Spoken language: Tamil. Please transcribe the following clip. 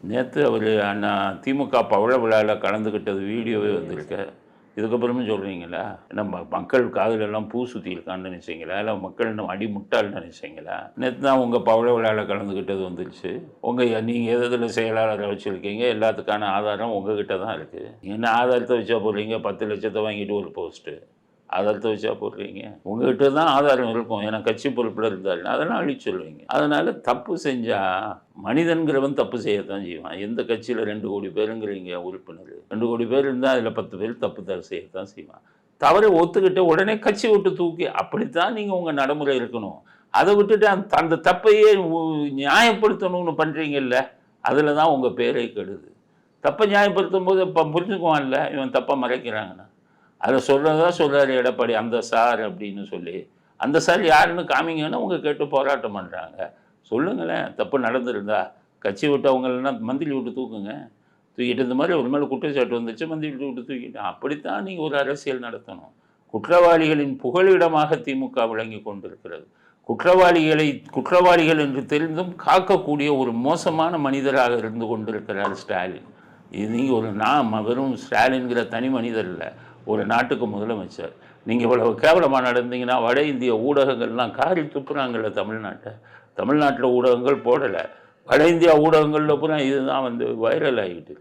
நேற்று அவர் அண்ணா திமுக பவள விழாவில் கலந்துக்கிட்டது வீடியோவே வந்திருக்கு. இதுக்கப்புறமும் சொல்கிறீங்களா? நம்ம மக்கள் காதுலெல்லாம் பூ சுற்றியிருக்கான்னு நினச்சிங்களா? இல்லை மக்கள் இன்னும் அடி முட்டாள்னு நினச்சிங்களா? நேற்று தான் உங்கள் பவள விழாவில் கலந்துக்கிட்டது வந்துருச்சு. நீங்கள் எதில் செயலாளரை வச்சுருக்கீங்க, எல்லாத்துக்கான ஆதாரம் உங்ககிட்ட தான் இருக்குது. என்ன ஆதாரத்தை வச்சா போடுறீங்க? 10,00,000 வாங்கிட்டு ஒரு போஸ்ட்டு ஆதாரத்தை வச்சா போடுறீங்க. உங்ககிட்ட தான் ஆதாரம் இருக்கும். ஏன்னா கட்சி பொறுப்பில் இருந்தாருன்னா அதெல்லாம் அழிச்சு சொல்லுவீங்க. அதனால் தப்பு செஞ்சால் மனிதன்கிறவன் தப்பு செய்யத்தான் செய்வான். எந்த கட்சியில் 2 கோடி பேருங்கிறீங்க உறுப்பினர், 2 கோடி பேர் இருந்தால் அதில் 10 பேர் தப்பு செய்யத்தான் செய்வான். தவறை ஒத்துக்கிட்டு உடனே கட்சி விட்டு தூக்கி அப்படித்தான் நீங்கள் உங்கள் நடைமுறை இருக்கணும். அதை விட்டுட்டு அந்த தப்பையே நியாயப்படுத்தணும்னு பண்ணுறீங்கல்ல, அதில் தான் உங்கள் பேரை கெடுது. தப்பை நியாயப்படுத்தும் போது இப்போ புரிஞ்சுக்குவான்ல இவன் தப்பை மறைக்கிறாங்கன்னு. அதை சொல்கிறதா சொல்கிறாரு எடப்பாடி, அந்த சார் அப்படின்னு சொல்லி. அந்த சார் யாருன்னு காமிங்கன்னா அவங்க கேட்டு போராட்டம் பண்ணுறாங்க. சொல்லுங்களேன், தப்பு நடந்திருந்தா கட்சி விட்டவங்கன்னா மந்திரி விட்டு தூக்குங்க. தூக்கிட்டு இந்த மாதிரி ஒரு மேலே குற்றச்சாட்டு வந்துச்சு, மந்திரி விட்டு தூக்கிட்டேன். அப்படித்தான் நீங்கள் ஒரு அரசியல் நடத்தணும். குற்றவாளிகளின் புகலிடமாக திமுக விளங்கி கொண்டிருக்கிறது. குற்றவாளிகள் என்று தெரிந்தும் காக்கக்கூடிய ஒரு மோசமான மனிதராக இருந்து கொண்டிருக்கிறார் ஸ்டாலின். இது நீங்கள் வெறும் ஸ்டாலின்கிற தனி மனிதர் இல்லை, ஒரு நாட்டுக்கு முதலமைச்சர். நீங்கள் இவ்வளவு கேவலமாக நடந்தீங்கன்னா வட இந்திய ஊடகங்கள்லாம் காரி துப்புறாங்கல்ல தமிழ்நாட்டில் ஊடகங்கள் போடலை, வட இந்தியா ஊடகங்களில் பூரா இதுதான் வைரல் ஆகிட்டு.